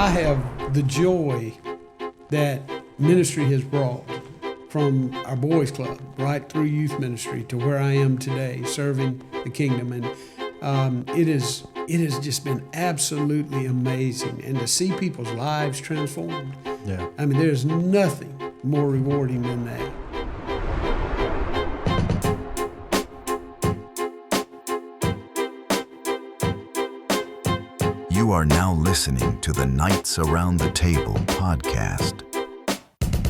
I have the joy that ministry has brought from our boys club right through youth ministry to where I am today, serving the kingdom. And it has just been absolutely amazing. And to see people's lives transformed, I mean, there's nothing more rewarding than that. You are now listening to the Knights Around the Table podcast.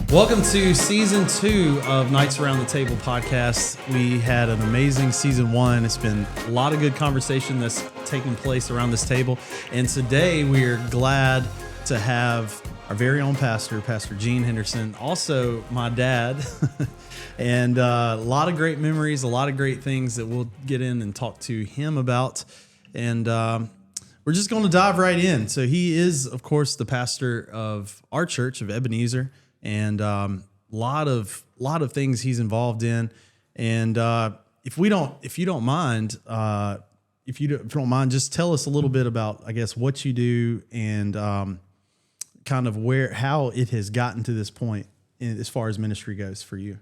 Welcome to Season 2 of Knights Around the Table podcast. We had an amazing Season 1. It's been a lot of good conversation that's taking place around this table. And today we are glad to have our very own pastor, Pastor Gene Henderson, also my dad, and a lot of great memories, a lot of great things that we'll get in and talk to him about. And we're just going to dive right in. So he is, of course, the pastor of our church of Ebenezer, and lot of things he's involved in. And if you don't mind, just tell us a little bit about, I guess, what you do and kind of how it has gotten to this point as far as ministry goes for you.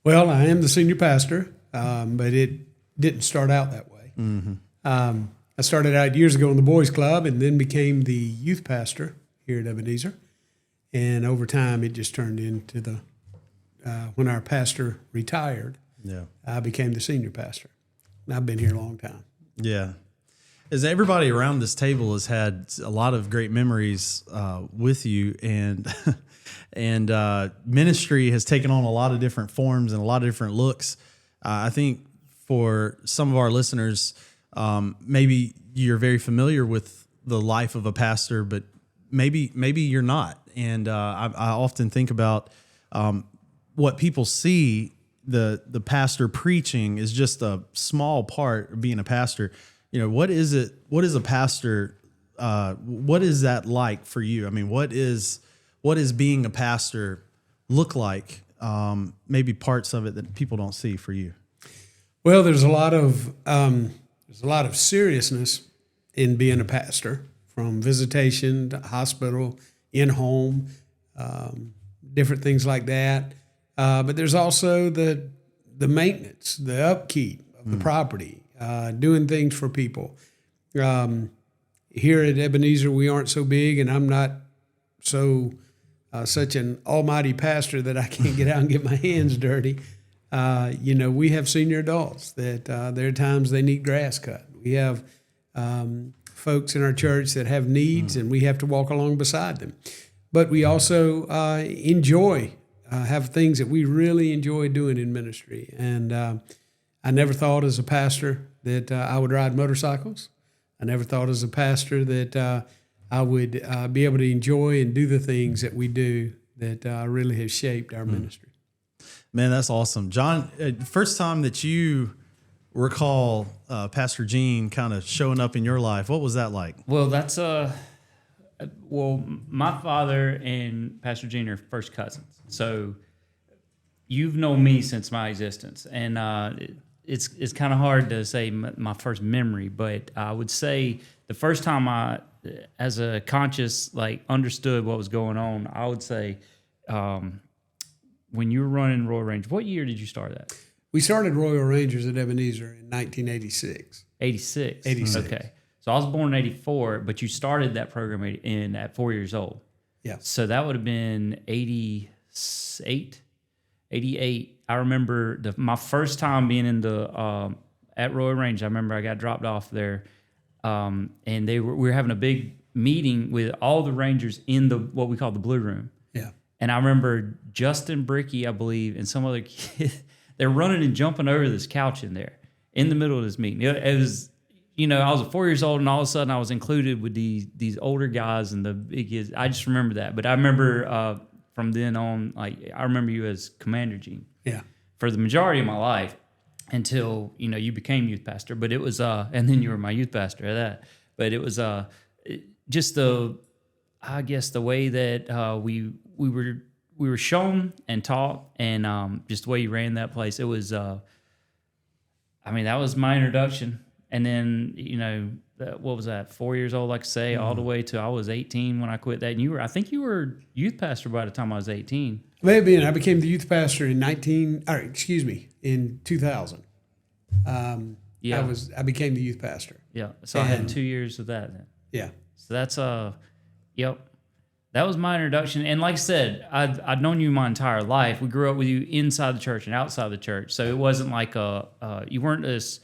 Well, I am the senior pastor, but it didn't start out that way. Mm-hmm. I started out years ago in the boys club and then became the youth pastor here at Ebenezer. And over time, it just turned into when our pastor retired, I became the senior pastor. And I've been here a long time. Yeah. As everybody around this table has had a lot of great memories with you, and ministry has taken on a lot of different forms and a lot of different looks. I think for some of our listeners, maybe you're very familiar with the life of a pastor, but maybe you're not. And I often think about what people see the pastor preaching is just a small part of being a pastor. You know, what is it? What is a pastor? What is that like for you? I mean, what is being a pastor look like? Maybe parts of it that people don't see for you. Well, there's a lot of seriousness in being a pastor, from visitation to hospital, in-home, different things like that. But there's also the maintenance, the upkeep of the property, doing things for people. Here at Ebenezer, we aren't so big, and I'm not such an almighty pastor that I can't get out and get my hands dirty. We have senior adults that there are times they need grass cut. We have folks in our church that have needs, and we have to walk along beside them. But we also have things that we really enjoy doing in ministry. And I never thought as a pastor that I would ride motorcycles. I never thought as a pastor that I would be able to enjoy and do the things that we do that really have shaped our ministry. Man, that's awesome. John, first time that you recall Pastor Gene kind of showing up in your life, what was that like? Well, that's my father and Pastor Gene are first cousins. So you've known me since my existence, and it's kind of hard to say my first memory, but I would say the first time I, as a conscious, understood what was going on, I would say when you were running Royal Rangers. What year did you start that? We started Royal Rangers at Ebenezer in 1986. 86? 86. Okay. So I was born in 84, but you started that program at 4 years old. Yeah. So that would have been 88. I remember my first time being at Royal Rangers. I remember I got dropped off there, and we were having a big meeting with all the Rangers in what we call the Blue Room. Yeah. And I remember Justin Brickey, I believe, and some other kid, they're running and jumping over this couch in there in the middle of this meeting. It was, I was 4 years old, and all of a sudden I was included with these older guys and the big kids. I just remember that. But I remember from then on, I remember you as Commander Gene. Yeah. For the majority of my life until, you became youth pastor. But it was, and then you were my youth pastor at that. But it was just the way that we were shown and taught, and just the way you ran that place. It was, that was my introduction. And then, what was that, 4 years old, like I say, all the way to I was 18 when I quit that. And I think you were youth pastor by the time I was 18. Maybe, and I became the youth pastor in 2000. I became the youth pastor. Yeah. So I had 2 years of that then. Yeah. So that's yep. That was my introduction. And like I said, I'd known you my entire life. We grew up with you inside the church and outside the church. So it wasn't like you weren't this,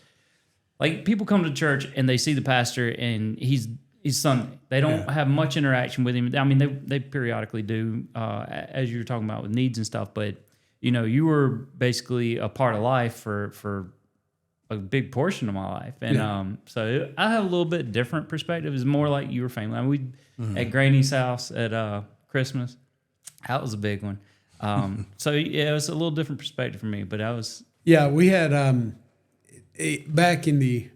like people come to church and they see the pastor and he's Sunday. They don't have much interaction with him. I mean, they periodically do, as you were talking about with needs and stuff. But, you were basically a part of life for a big portion of my life. And so I have a little bit different perspective. It's more like you were family. I mean, at Granny's house at Christmas, that was a big one. So yeah, it was a little different perspective for me, but I was... Yeah, we had, back in the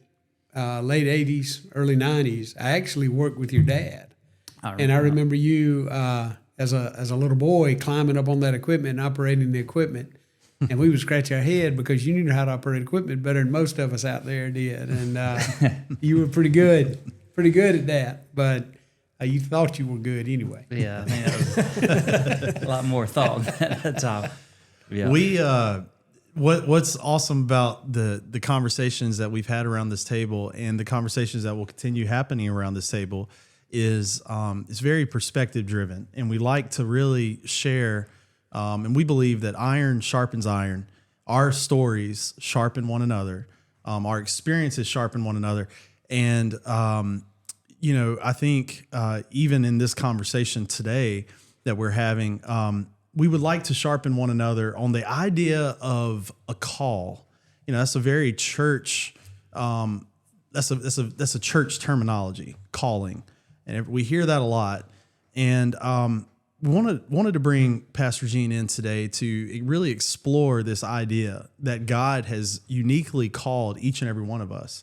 late 80s, early 90s, I actually worked with your dad. I remember you as a little boy climbing up on that equipment and operating the equipment. And we would scratch our head because you knew how to operate equipment better than most of us out there did. And you were pretty good at that. But you thought you were good anyway. Yeah, I think that was a lot more thought at that time. Yeah. We what's awesome about the conversations that we've had around this table and the conversations that will continue happening around this table is it's very perspective driven, and we like to really share. And we believe that iron sharpens iron. Our stories sharpen one another. Our experiences sharpen one another. And, I think even in this conversation today that we're having, we would like to sharpen one another on the idea of a call. That's a very church, that's a church terminology, calling. And we hear that a lot. And, wanted to bring Pastor Gene in today to really explore this idea that God has uniquely called each and every one of us.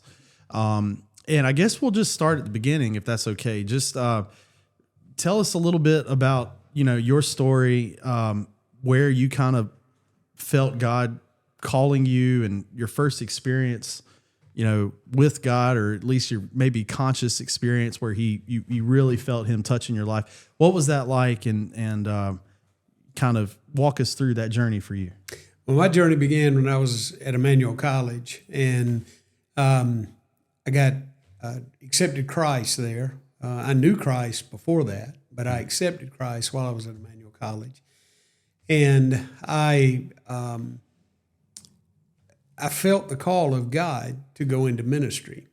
And I guess we'll just start at the beginning, if that's okay. Just tell us a little bit about, your story, where you kind of felt God calling you and your first experience, with God, or at least your maybe conscious experience where you really felt him touching your life. What was that like? And kind of walk us through that journey for you. Well, my journey began when I was at Emmanuel College, and I got accepted Christ there. I knew Christ before that, but I accepted Christ while I was at Emmanuel College. And I felt the call of God to go into ministry,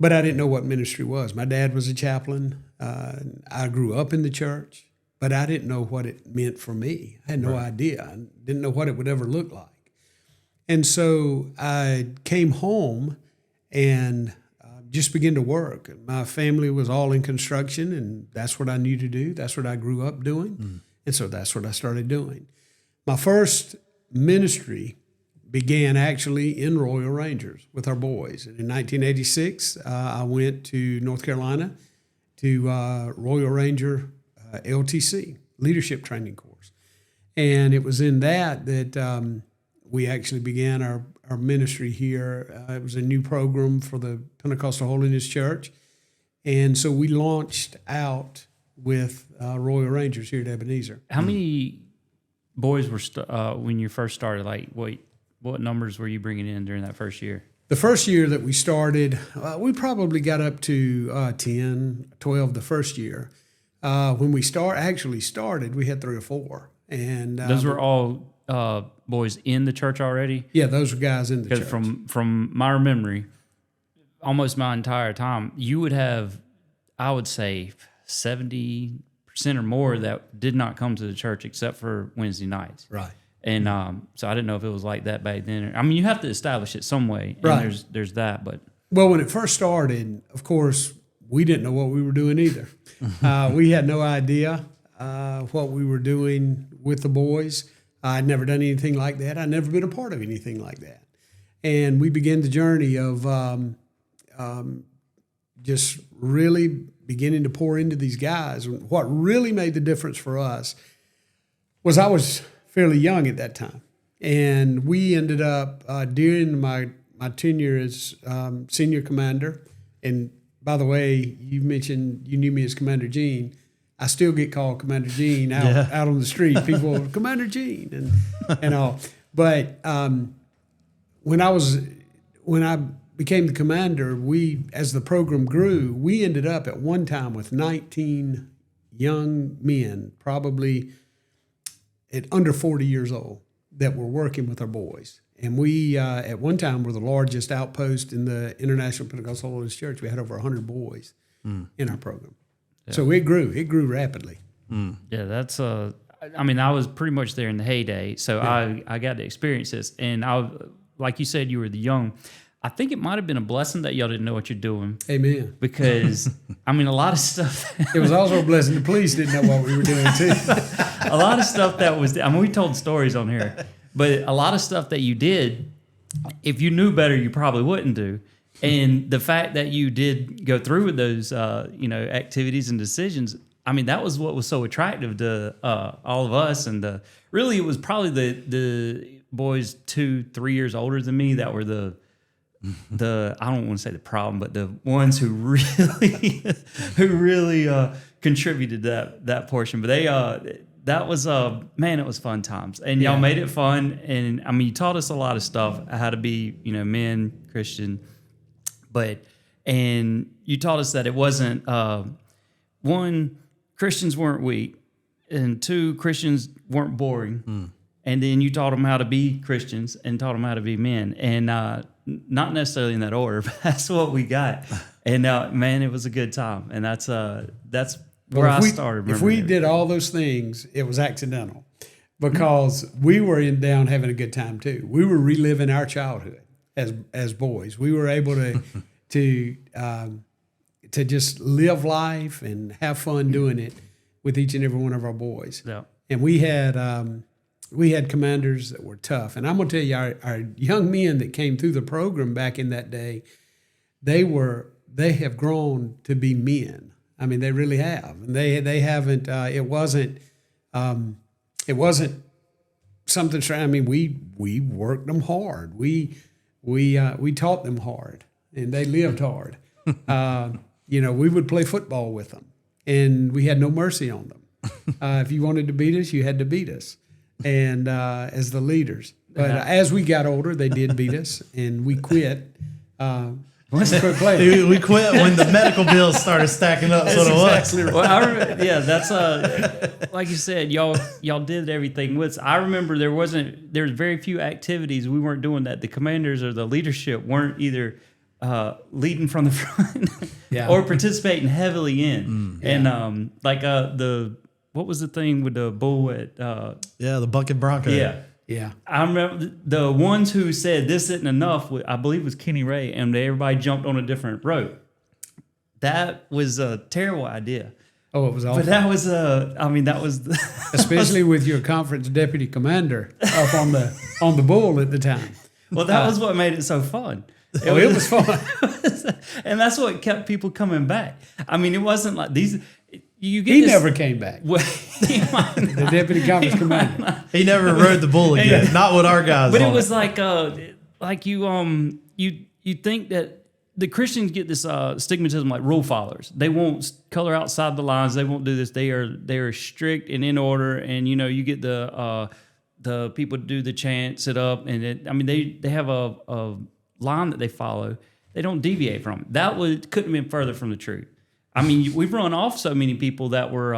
but I didn't know what ministry was. My dad was a chaplain. I grew up in the church, but I didn't know what it meant for me. I had no idea. I didn't know what it would ever look like. And so I came home and just began to work. My family was all in construction, and that's what I knew to do. That's what I grew up doing. And so that's what I started doing. My first ministry began actually in Royal Rangers with our boys. And in 1986, I went to North Carolina to Royal Ranger LTC, Leadership Training Course. And it was in that we actually began our ministry here. It was a new program for the Pentecostal Holiness Church. And so we launched out with Royal Rangers here at Ebenezer. How many boys were when you first started? Like, what numbers were you bringing in during that first year? The first year that we started, we probably got up to 10, 12 the first year. When we actually started, we had 3 or 4. And those were all boys in the church already? Yeah, those were guys in the church. From my memory, almost my entire time, you would have, I would say, 70% or more that did not come to the church except for Wednesday nights. Right. And so I didn't know if it was like that back then. I mean, you have to establish it some way. And right. There's that, but... Well, when it first started, of course, we didn't know what we were doing either. We had no idea what we were doing with the boys. I'd never done anything like that. I'd never been a part of anything like that. And we began the journey of just really beginning to pour into these guys. What really made the difference for us was I was fairly young at that time. And we ended up, during my my tenure as senior commander. And by the way, you mentioned you knew me as Commander Gene. I still get called Commander Gene out on the street. People, Commander Gene, and all. But when I became the commander, as the program grew, we ended up at one time with 19 young men, probably at under 40 years old, that were working with our boys. And we, at one time, were the largest outpost in the International Pentecostal Holiness Church. We had over 100 boys in our program. Yeah. So it grew rapidly. Yeah, that's I mean, I was pretty much there in the heyday, so I got to experience this. And like you said, you were the young. I think it might have been a blessing that y'all didn't know what you're doing. Amen. Because, I mean, a lot of stuff. It was also a blessing the police didn't know what we were doing, too. A lot of stuff that was, I mean, we told stories on here, but a lot of stuff that you did, if you knew better, you probably wouldn't do. And the fact that you did go through with those, activities and decisions, I mean, that was what was so attractive to all of us. And really, it was probably the boys 2-3 years older than me that were the I don't want to say the problem, but the ones who really contributed that portion. But that was man, it was fun times, and y'all made it fun. And I mean, you taught us a lot of stuff, how to be men, Christian, and you taught us that it wasn't one, Christians weren't weak, and two, Christians weren't boring. And then you taught them how to be Christians and taught them how to be men. And not necessarily in that order, but that's what we got. And man, it was a good time. And that's where I started. If we did all those things, it was accidental, because we were down having a good time too. We were reliving our childhood as boys. We were able to just live life and have fun doing it with each and every one of our boys. Yeah. And we had commanders that were tough. And I'm going to tell you, our young men that came through the program back in that day, they have grown to be men. I mean, they really have. And they haven't, it wasn't something, I mean, we worked them hard. We taught them hard, and they lived hard. We would play football with them, and we had no mercy on them. If you wanted to beat us, you had to beat us. And as the leaders. But as we got older, they did beat us, and we quit. We quit when the medical bills started stacking up. That's exactly right. Well, I remember, that's like you said, y'all did everything with us. I remember there was very few activities we weren't doing that the commanders or the leadership weren't either leading from the front or participating heavily in. And what was the thing with the bull at? The bucket bronco. Yeah. I remember the ones who said this isn't enough, I believe it was Kenny Ray, and everybody jumped on a different rope. That was a terrible idea. Oh, it was awful. But that was especially with your conference deputy commander up on the bull at the time. Well, that was what made it so fun. It was fun. And that's what kept people coming back. I mean, it wasn't like these... He never came back. The deputy conference commander. He never rode the bull again. Not with our guys. But it was like you think that the Christians get this stigmatism like rule followers. They won't color outside the lines. They won't do this. They are strict and in order. And you get the people to do the chant, sit up, and they have a line that they follow. They don't deviate from it. Couldn't have been further from the truth. I mean, we've run off so many people that were,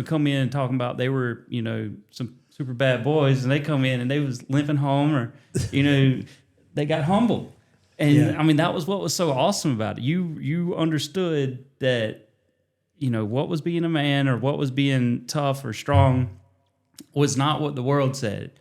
come in and talking about they were, some super bad boys, and they come in and they was limping home, or, they got humbled. And I mean, that was what was so awesome about it. You understood that, what was being a man or what was being tough or strong was not what the world said.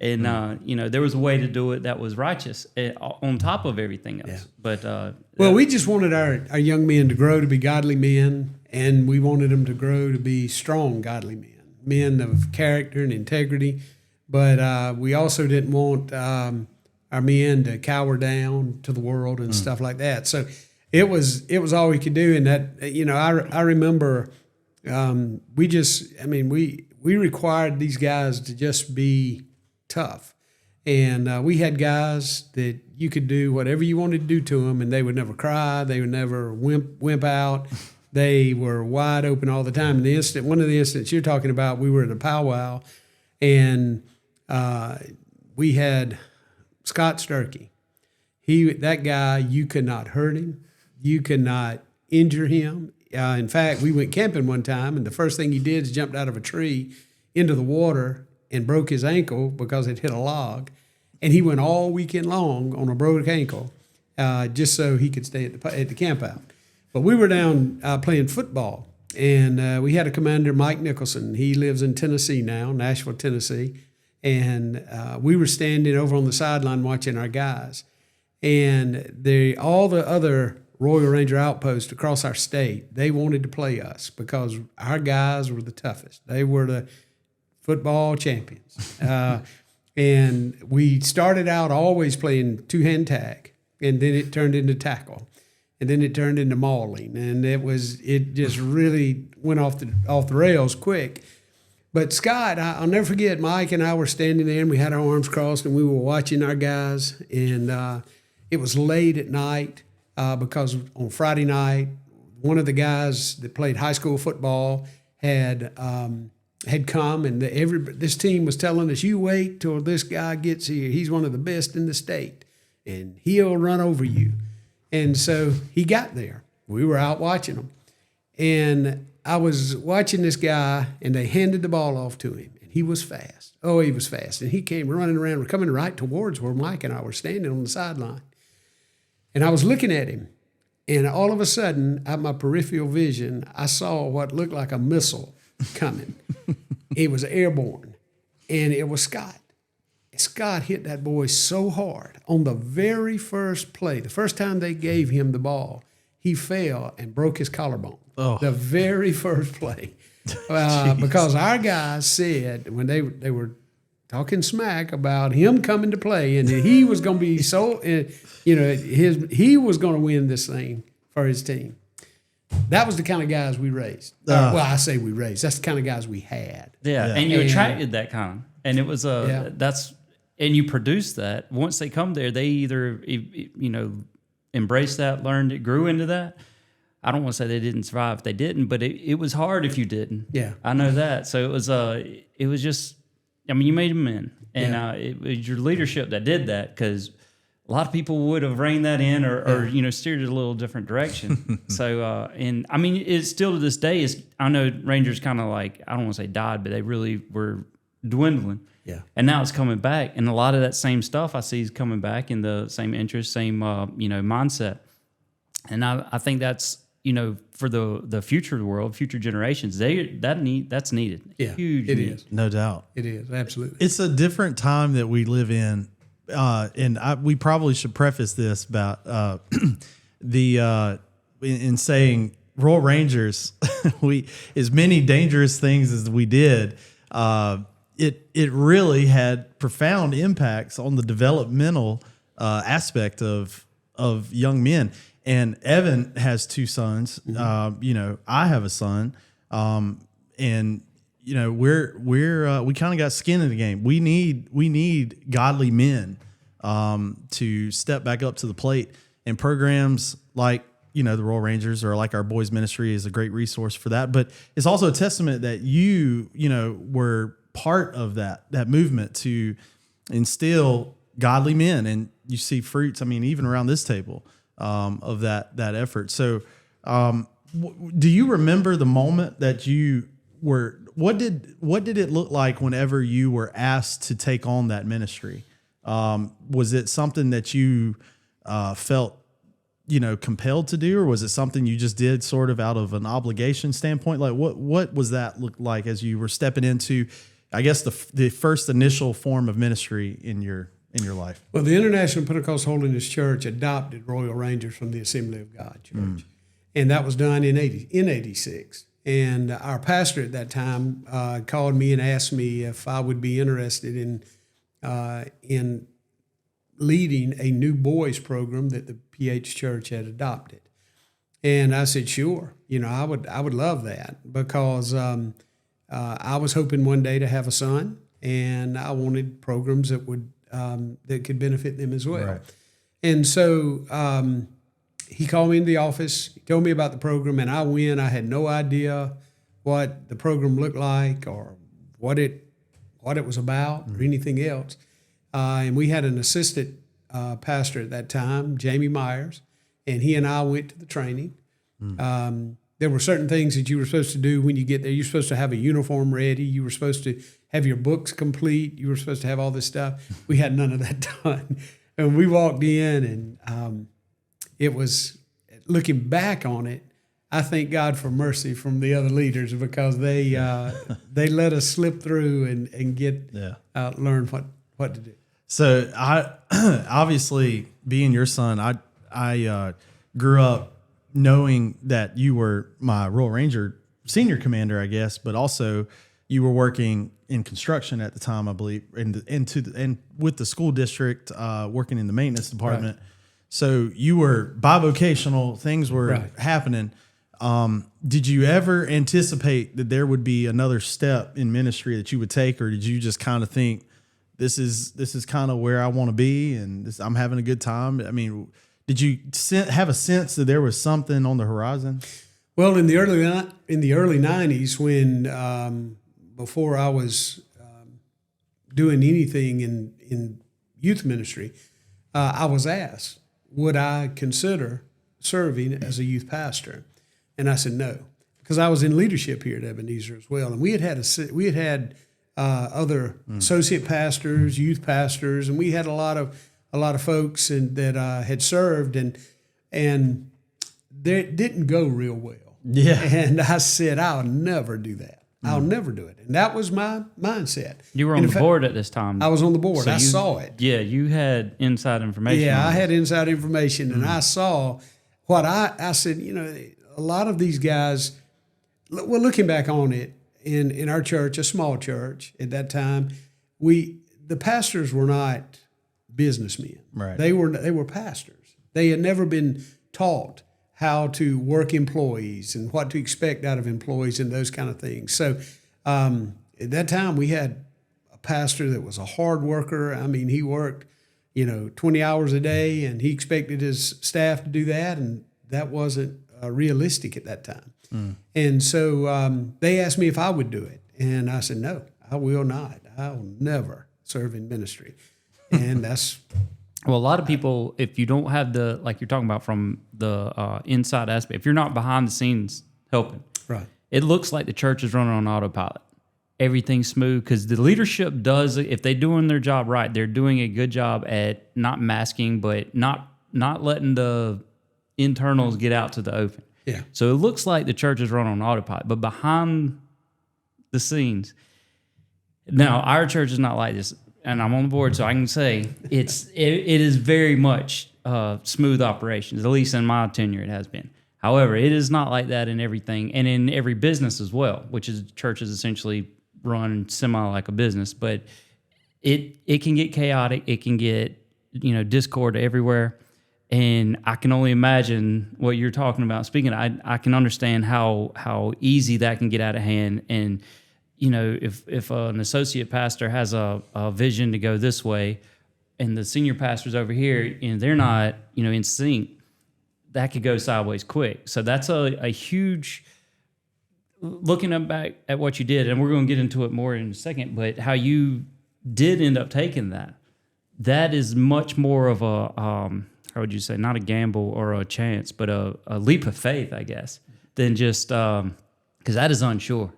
And, there was a way to do it that was righteous on top of everything else. Yeah. But we just wanted our young men to grow to be godly men, and we wanted them to grow to be strong, godly men of character and integrity. But we also didn't want our men to cower down to the world and stuff like that. So it was all we could do. And that, I remember we required these guys to just be tough. And we had guys that you could do whatever you wanted to do to them, and they would never cry. They would never wimp out. They were wide open all the time. And one of the incidents you're talking about, we were at a powwow, and we had Scott Sturkey. That guy, you could not hurt him. You could not injure him. In fact, we went camping one time, and the first thing he did is jumped out of a tree into the water and broke his ankle because it hit a log. And he went all weekend long on a broken ankle just so he could stay at the camp out. But we were down playing football, and we had a commander, Mike Nicholson. He lives in Tennessee now, Nashville, Tennessee. And we were standing over on the sideline watching our guys. And all the other Royal Ranger outposts across our state, they wanted to play us because our guys were the toughest. They were the football champions. And we started out always playing two-hand tag, and then it turned into tackle, and then it turned into mauling, and it just really went off the rails quick. But Scott, I'll never forget, Mike and I were standing there, and we had our arms crossed, and we were watching our guys, and it was late at night because on Friday night, one of the guys that played high school football had come, and this team was telling us, you wait till this guy gets here. He's one of the best in the state, and he'll run over you. And so he got there. We were out watching him. And I was watching this guy, and they handed the ball off to him, and he was fast. Oh, he was fast. And he came running around, coming right towards where Mike and I were standing on the sideline. And I was looking at him, and all of a sudden, out of my peripheral vision, I saw what looked like a missile coming. It was airborne, and it was Scott. Scott hit that boy so hard on the very first play. The first time they gave him the ball, he fell and broke his collarbone. Oh. The very first play. Because our guys said when they were talking smack about him coming to play and that he was going to be so, he was going to win this thing for his team. That was the kind of guys we raised. I say we raised. That's the kind of guys we had. Yeah. And you attracted that kind of. And it was and you produced that. Once they come there, they either, embraced that, learned it, grew into that. I don't want to say they didn't survive if they didn't, but it was hard if you didn't. Yeah. I know that. So it was just, you made them men. And it was your leadership that did that, because a lot of people would have reined that in or steered it a little different direction. So, it's still to this day, I know Rangers kind of like, I don't want to say died, but they really were dwindling. Yeah. And now it's coming back. And a lot of that same stuff I see is coming back in the same interest, same, mindset. And I think that's, for the future of the world, future generations, that's needed. Yeah, Huge it need. is. No doubt. It is, absolutely. It's a different time that we live in. We probably should preface this about in saying Royal Rangers, as many dangerous things as we did, it really had profound impacts on the developmental aspect of young men. And Evan has two sons. Mm-hmm. I have a son, and we kind of got skin in the game. We need godly men to step back up to the plate, and programs like the Royal Rangers or like our boys ministry is a great resource for that. But it's also a testament that you were part of that movement to instill godly men, and you see fruits. Even around this table. Of that effort. So, do you remember the moment that you were? What did it look like whenever you were asked to take on that ministry? Was it something that you felt compelled to do, or was it something you just did sort of out of an obligation standpoint? Like what was that look like as you were stepping into, I guess, the first initial form of ministry in your life? Well, the International Pentecostal Holiness Church adopted Royal Rangers from the Assembly of God Church. And that was done in 86. And our pastor at that time called me and asked me if I would be interested in leading a new boys program that the PH Church had adopted. And I said, sure. I would love that, because I was hoping one day to have a son, and I wanted programs that would that could benefit them as well. Right. And so he called me into the office. He told me about the program, and I went. I had no idea what the program looked like or what it was about or anything else. And we had an assistant pastor at that time, Jamie Myers, and he and I went to the training. There were certain things that you were supposed to do when you get there. You're supposed to have a uniform ready. You were supposed to have your books complete. You were supposed to have all this stuff. We had none of that done. And we walked in, and it was, looking back on it, I thank God for mercy from the other leaders, because they let us slip through and get learn what to do. So I obviously, being your son, I grew up knowing that you were my Royal Ranger senior commander, I guess, but also you were working in construction at the time, I believe, and with the school district, working in the maintenance department. Right. So you were bivocational. Things were happening. Did you ever anticipate that there would be another step in ministry that you would take, or did you just kind of think this is kind of where I want to be and I'm having a good time? I mean, did you have a sense that there was something on the horizon? Well, in the early 90s, when before I was doing anything in youth ministry, I was asked, would I consider serving as a youth pastor? And I said no, because I was in leadership here at Ebenezer as well, and we had other associate pastors, youth pastors, and we had a lot of folks that had served, and it didn't go real well. Yeah. And I said, I'll never do that. I'll never do it. And that was my mindset. You were on the board at this time. I was on the board. So I saw it. Yeah, you had inside information. Yeah, I had inside information, and I saw what I said, a lot of these guys, well, looking back on it, in our church, a small church at that time, the pastors were not businessmen. Right. They were pastors. They had never been taught how to work employees and what to expect out of employees and those kind of things. So at that time, we had a pastor that was a hard worker. I mean, he worked, 20 hours a day, and he expected his staff to do that, and that wasn't realistic at that time. And so they asked me if I would do it, and I said, no, I will not. I will never serve in ministry. And that's... Well, a lot of people, if you don't have like you're talking about from the inside aspect, if you're not behind the scenes helping, right, it looks like the church is running on autopilot. Everything's smooth because the leadership does, if they're doing their job right, they're doing a good job at not masking, but not letting the internals get out to the open. Yeah. So it looks like the church is running on autopilot, but behind the scenes, now our church is not like this. And I'm on the board, so I can say it is very much smooth operations, at least in my tenure it has been. However, it is not like that in everything, and in every business as well, which is church is essentially run semi like a business. But it can get chaotic, it can get discord everywhere, and I can only imagine what you're talking about. Speaking, I can understand how easy that can get out of hand. And if an associate pastor has a vision to go this way, and the senior pastor's over here, and they're not, in sync, that could go sideways quick. So that's a huge. Looking back at what you did, and we're going to get into it more in a second, but how you did end up taking that is much more of a how would you say, not a gamble or a chance, but a leap of faith, I guess, than just because that is unsure.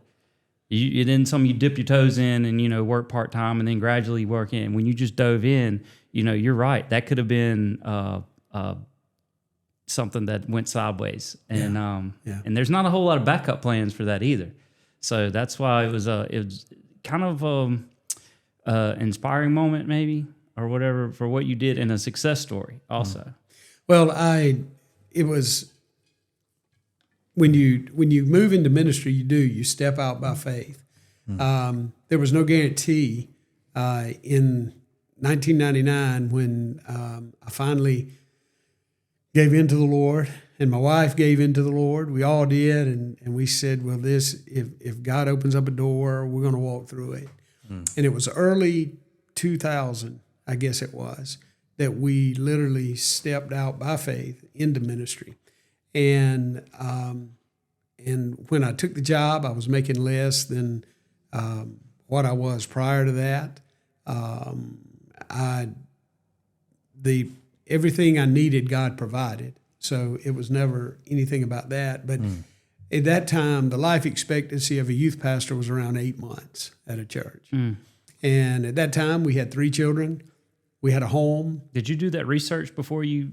You dip your toes in and, work part-time and then gradually work in. When you just dove in, you're right. That could have been something that went sideways. And and there's not a whole lot of backup plans for that either. So that's why it was kind of inspiring moment maybe or whatever for what you did, and a success story also. Well, it was... When you move into ministry, you step out by faith. There was no guarantee in 1999 when I finally gave in to the Lord, and my wife gave in to the Lord. We all did, and we said, well, if God opens up a door, we're going to walk through it. And it was early 2000. I guess it was, that we literally stepped out by faith into ministry. And when I took the job, I was making less than what I was prior to that. Everything I needed, God provided. So it was never anything about that. But at that time, the life expectancy of a youth pastor was around 8 months at a church. And at that time, we had 3 children. We had a home. Did you do that research before you,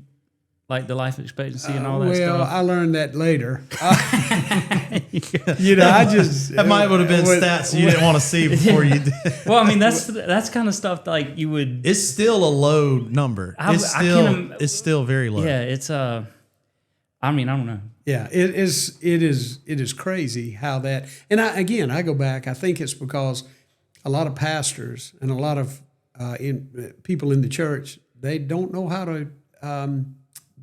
like the life expectancy and all that Well, stuff? I learned that later. I just That might would have been stats you didn't want to see before you did. Well, I mean, that's kind of stuff like you would. It's still a low number. It's still very low. Yeah, it's I mean, I don't know. Yeah, it is crazy how that. And I go back. I think it's because a lot of pastors and a lot of people in the church, they don't know how to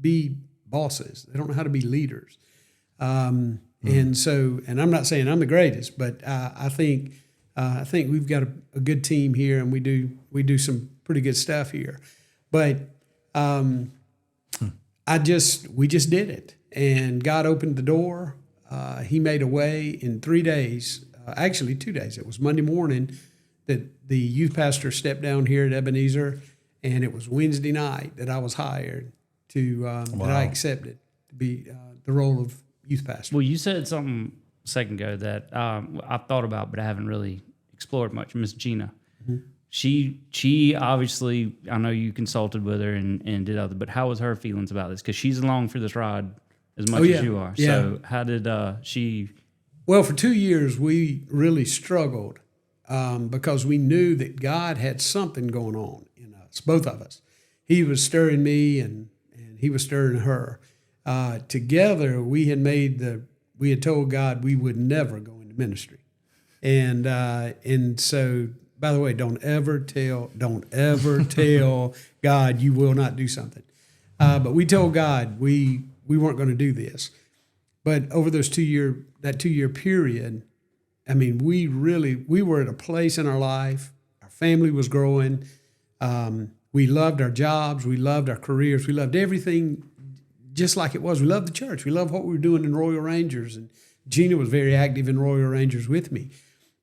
be bosses. They don't know how to be leaders. And I'm not saying I'm the greatest, but I think we've got a good team here, and we do some pretty good stuff here. But we just did it, and God opened the door. He made a way in 3 days, actually 2 days. It was Monday morning that the youth pastor stepped down here at Ebenezer, and it was Wednesday night that I was hired that I accepted to be the role of youth pastor. Well, you said something a second ago that I've thought about, but I haven't really explored much. Miss Gina, she obviously, I know you consulted with her and did other, but how was her feelings about this? Because she's along for this ride as much as you are. Yeah. So how did she? Well, for 2 years, we really struggled because we knew that God had something going on in us, both of us. He was stirring me, and he was stirring her. Together, we had told God we would never go into ministry. And so, by the way, don't ever tell God you will not do something. But we told God we weren't going to do this. But over that 2 year period, I mean, we were at a place in our life. Our family was growing. We loved our jobs. We loved our careers. We loved everything just like it was. We loved the church. We loved what we were doing in Royal Rangers. And Gina was very active in Royal Rangers with me.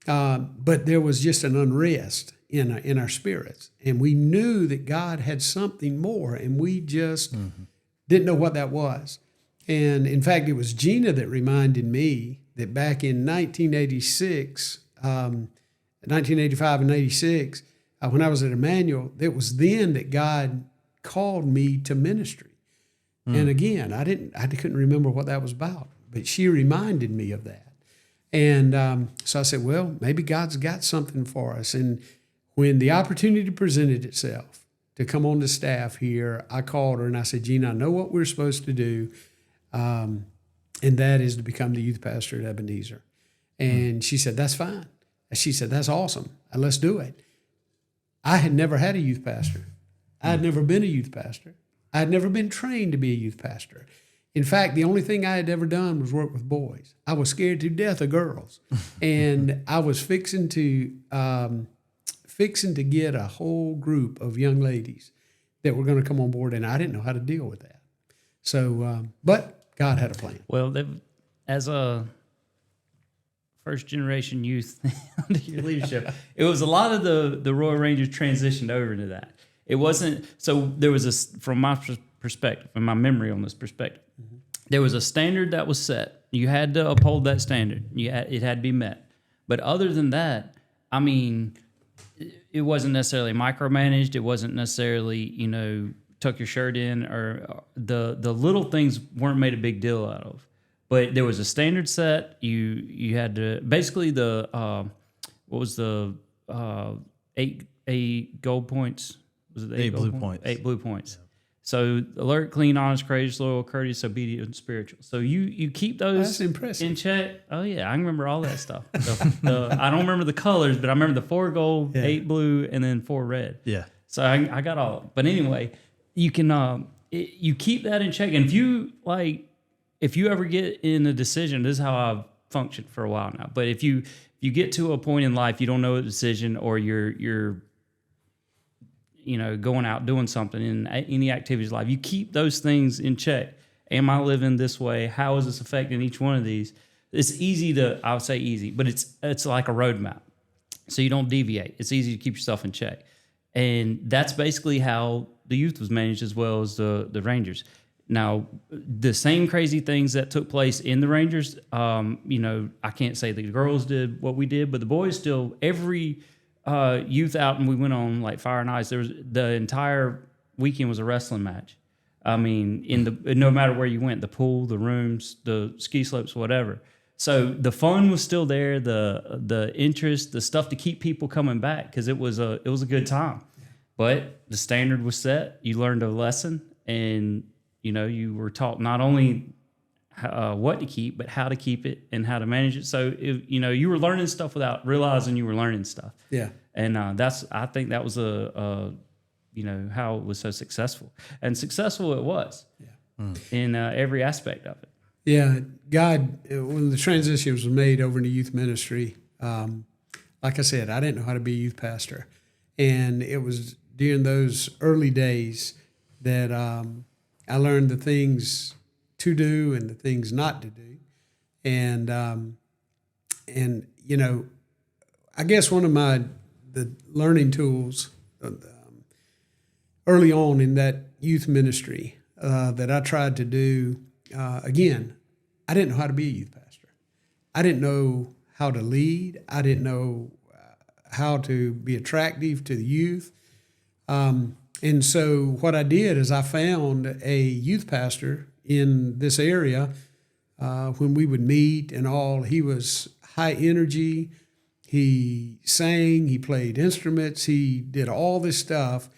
But there was just an unrest in our spirits. And we knew that God had something more, and we just didn't know what that was. And in fact, it was Gina that reminded me that back in 1986, 1985 and 86, when I was at Emmanuel, it was then that God called me to ministry. And again, I couldn't remember what that was about, but she reminded me of that. And so I said, well, maybe God's got something for us. And when the opportunity presented itself to come on the staff here, I called her and I said, Gina, I know what we're supposed to do, and that is to become the youth pastor at Ebenezer. And she said, that's fine. She said, that's awesome. Let's do it. I had never had a youth pastor. I had never been a youth pastor. I had never been trained to be a youth pastor. In fact, the only thing I had ever done was work with boys. I was scared to death of girls. And I was fixing to get a whole group of young ladies that were going to come on board, and I didn't know how to deal with that. So, but God had a plan. Well, as a first generation youth under your leadership, it was a lot of the Royal Rangers transitioned over to that. It wasn't, so there was from my perspective, and my memory on this perspective, there was a standard that was set. You had to uphold that standard. It had to be met. But other than that, I mean, it wasn't necessarily micromanaged. It wasn't necessarily, tuck your shirt in, or the little things weren't made a big deal out of. But there was a standard set. You had to, basically what was the 8 gold points? Was it 8 blue points? 8 blue points. Yeah. So alert, clean, honest, courageous, loyal, courteous, obedient, and spiritual. So you keep those That's impressive. in check. Oh yeah, I can remember all that stuff. I don't remember the colors, but I remember the 4 gold, 8 blue, and then 4 red. Yeah. So I got all of them. But anyway, you can you keep that in check. And if you ever get in a decision, this is how I've functioned for a while now. But if you get to a point in life you don't know a decision, or you're going out doing something in any activities of life. You keep those things in check. Am I living this way? How is this affecting each one of these? It's easy I would say easy, but it's like a roadmap. So you don't deviate. It's easy to keep yourself in check. And that's basically how the youth was managed as well as the Rangers. Now, the same crazy things that took place in the Rangers, I can't say the girls did what we did, but the boys still, every youth out and we went on like Fire and Ice, the entire weekend was a wrestling match. I mean, no matter where you went, the pool, the rooms, the ski slopes, whatever. So the fun was still there, the interest, the stuff to keep people coming back because it was a good time. But the standard was set. You learned a lesson, and you were taught not only what to keep, but how to keep it and how to manage it. So you were learning stuff without realizing you were learning stuff. Yeah, and I think that was how it was so successful, and successful it was. Yeah. In every aspect of it. Yeah, God, when the transition was made over into youth ministry, like I said, I didn't know how to be a youth pastor. And it was during those early days that I learned the things to do and the things not to do. And I guess one of the learning tools early on in that youth ministry that I tried to do, again, I didn't know how to be a youth pastor. I didn't know how to lead. I didn't know how to be attractive to the youth. And so what I did is I found a youth pastor in this area when we would meet and all. He was high energy. He sang. He played instruments. He did all this stuff.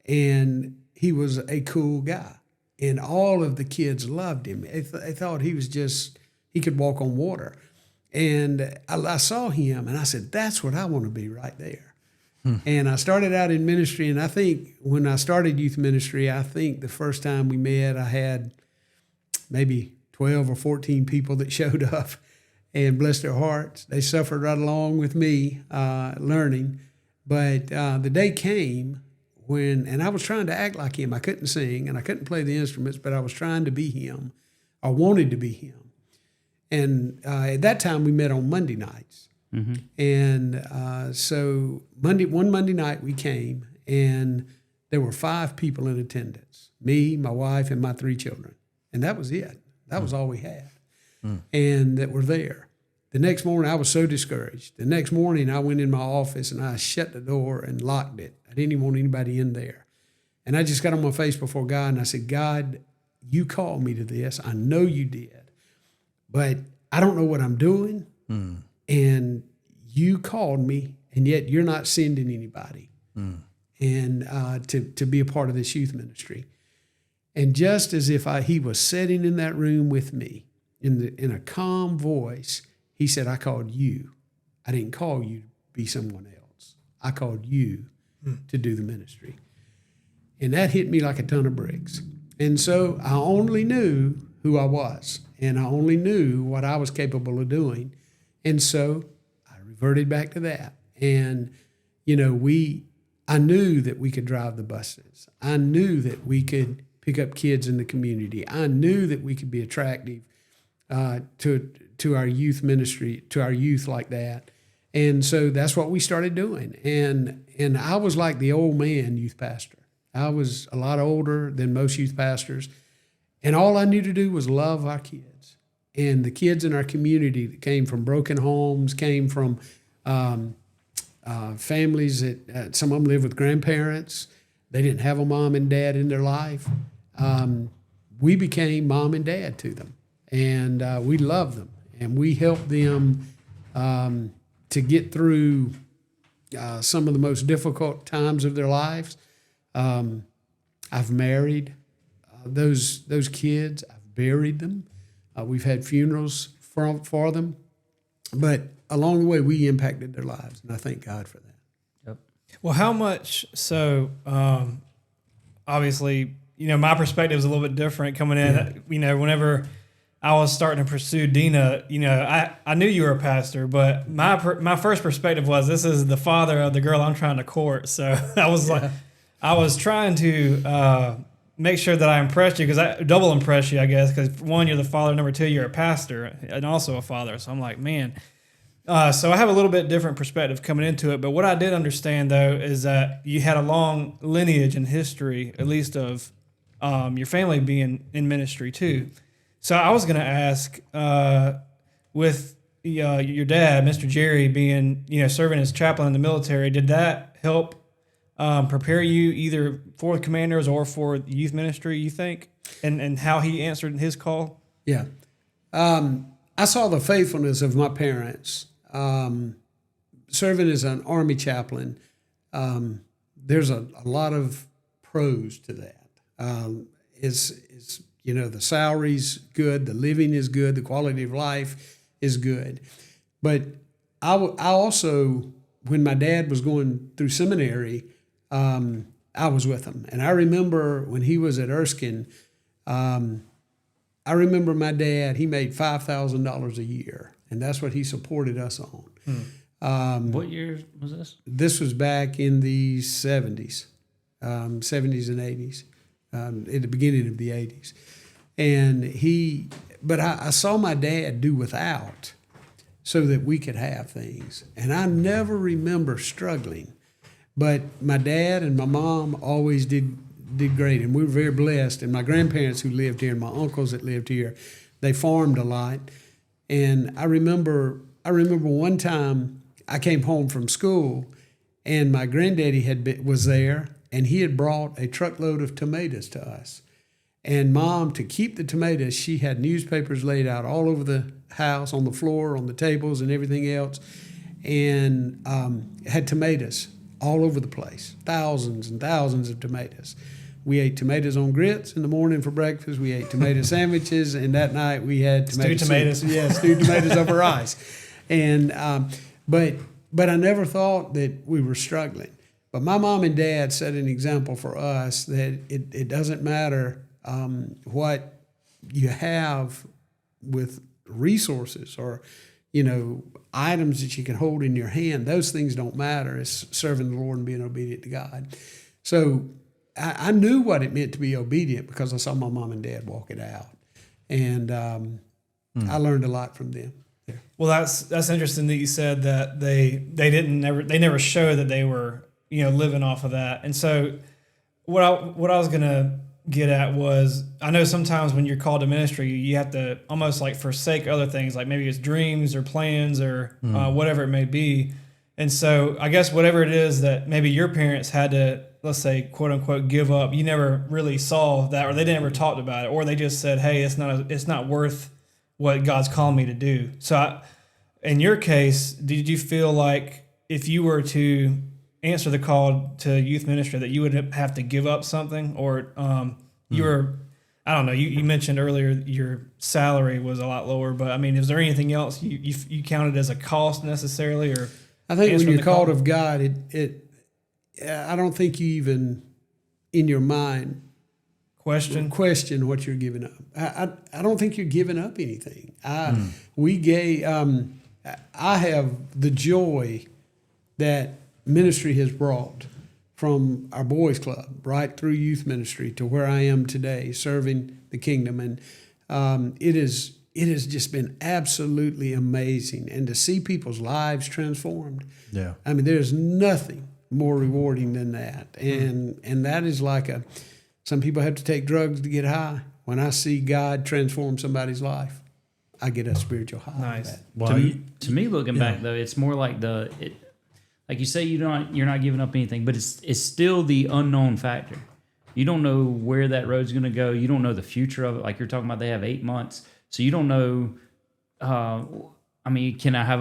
And he was a cool guy. And all of the kids loved him. They thought he could walk on water. And I saw him, and I said, that's what I want to be right there. And I started out in ministry, and I think when I started youth ministry, I think the first time we met, I had maybe 12 or 14 people that showed up, and bless their hearts. They suffered right along with me learning. But the day came and I was trying to act like him. I couldn't sing and I couldn't play the instruments, but I was trying to be him. I wanted to be him. And at that time, we met on Monday nights. Mm-hmm. And so one Monday night we came, and there were 5 people in attendance, me, my wife, and my 3 children. And that was it. That was all we had. And that were there. The next morning, I was so discouraged. The next morning, I went in my office and I shut the door and locked it. I didn't even want anybody in there. And I just got on my face before God and I said, God, you called me to this. I know you did. But I don't know what I'm doing. And you called me, and yet you're not sending anybody and to be a part of this youth ministry. And just as if he was sitting in that room with me in a calm voice, he said, I called you. I didn't call you to be someone else. I called you to do the ministry. And that hit me like a ton of bricks. And so I only knew who I was, and I only knew what I was capable of doing. And so I reverted back to that. And, I knew that we could drive the buses. I knew that we could pick up kids in the community. I knew that we could be attractive to our youth ministry, to our youth like that. And so that's what we started doing. And I was like the old man youth pastor. I was a lot older than most youth pastors. And all I knew to do was love our kids. And the kids in our community that came from broken homes, came from families that some of them lived with grandparents. They didn't have a mom and dad in their life. We became mom and dad to them. And we loved them. And we helped them to get through some of the most difficult times of their lives. I've married those kids. I've buried them. We've had funerals for them. But along the way, we impacted their lives, and I thank God for that. Yep. Well, how much so, obviously, my perspective is a little bit different coming in. Yeah. Whenever I was starting to pursue Dina, I knew you were a pastor, but my first perspective was this is the father of the girl I'm trying to court. So I was like, I was trying to make sure that I impressed you, because I double impress you, I guess, because one, you're the father, number two, you're a pastor and also a father. So I'm like, man. So I have a little bit different perspective coming into it. But what I did understand, though, is that you had a long lineage and history, at least of your family being in ministry too. So I was going to ask, with your dad, Mr. Jerry, being serving as chaplain in the military, did that help prepare you either for the commanders or for the youth ministry, you think, and how he answered his call? Yeah. I saw the faithfulness of my parents. Serving as an Army chaplain, there's a lot of pros to that. Is the salary's good, the living is good, the quality of life is good. But I also, when my dad was going through seminary, I was with him. And I remember when he was at Erskine, I remember my dad, he made $5,000 a year, and that's what he supported us on. What year was this? This was back in the 70s and 80s, at the beginning of the 80s. And but I saw my dad do without so that we could have things. And I never remember struggling. But my dad and my mom always did great, and we were very blessed. And my grandparents who lived here and my uncles that lived here, they farmed a lot. And I remember one time I came home from school, and my granddaddy was there, and he had brought a truckload of tomatoes to us. And Mom, to keep the tomatoes, she had newspapers laid out all over the house, on the floor, on the tables, and everything else, and had tomatoes all over the place, thousands and thousands of tomatoes. We ate tomatoes on grits in the morning for breakfast. We ate tomato sandwiches, and that night we had stewed tomatoes. Yeah, stewed tomatoes over rice. And but I never thought that we were struggling. But my mom and dad set an example for us that it doesn't matter what you have with resources or items that you can hold in your hand. Those things don't matter. It's serving the Lord and being obedient to God. So I knew what it meant to be obedient because I saw my mom and dad walk it out, and I learned a lot from them. Yeah. Well, that's interesting that you said that they never showed that they were living off of that. And so what I was gonna get at was, I know sometimes when you're called to ministry, you have to almost like forsake other things, like maybe it's dreams or plans or whatever it may be. And so I guess whatever it is that maybe your parents had to, let's say, quote unquote, give up, you never really saw that, or they never talked about it, or they just said, hey, it's not worth what God's calling me to do. So in your case, did you feel like if you were to answer the call to youth ministry that you would have to give up something, or you were, I don't know, you mentioned earlier your salary was a lot lower, but I mean, is there anything else you counted as a cost necessarily? Or I think when you're called of God, I don't think you even in your mind question what you're giving up. I don't think you're giving up anything. I have the joy that ministry has brought from our boys club right through youth ministry to where I am today, serving the kingdom, and it has just been absolutely amazing, and to see people's lives transformed. Yeah, I mean, there's nothing more rewarding than that, and that is like some people have to take drugs to get high. When I see God transform somebody's life, I get a spiritual high. Nice. That. well, To me, looking back though, it's more like like you say, you're not giving up anything, but it's still the unknown factor. You don't know where that road's going to go. You don't know the future of it. Like you're talking about, they have 8 months, so you don't know. I mean, can I have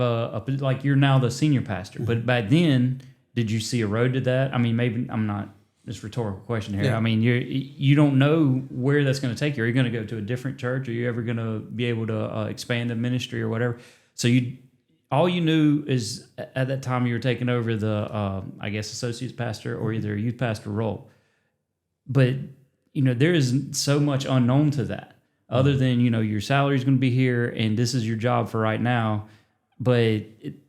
like you're now the senior pastor, but back then, did you see a road to that? I mean, maybe I'm not. This rhetorical question here. Yeah. I mean, you don't know where that's going to take you. Are you going to go to a different church? Are you ever going to be able to expand the ministry or whatever? So all you knew is at that time you were taking over the, I guess, associate pastor or either a youth pastor role. But, there is so much unknown to that other than, your salary is going to be here and this is your job for right now. But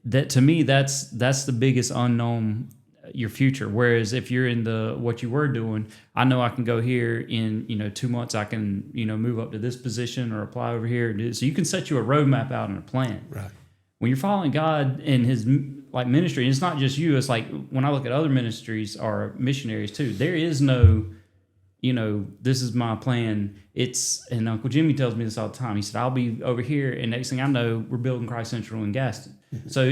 that to me, that's the biggest unknown your future. Whereas if you're in what you were doing, I know I can go here in 2 months. I can move up to this position or apply over here. So you can set you a roadmap out and a plan. Right. When you're following God and His ministry, and it's not just you. It's like when I look at other ministries or missionaries too. There is no, this is my plan. And Uncle Jimmy tells me this all the time. He said, I'll be over here, and next thing I know, we're building Christ Central in Gaston. Mm-hmm. So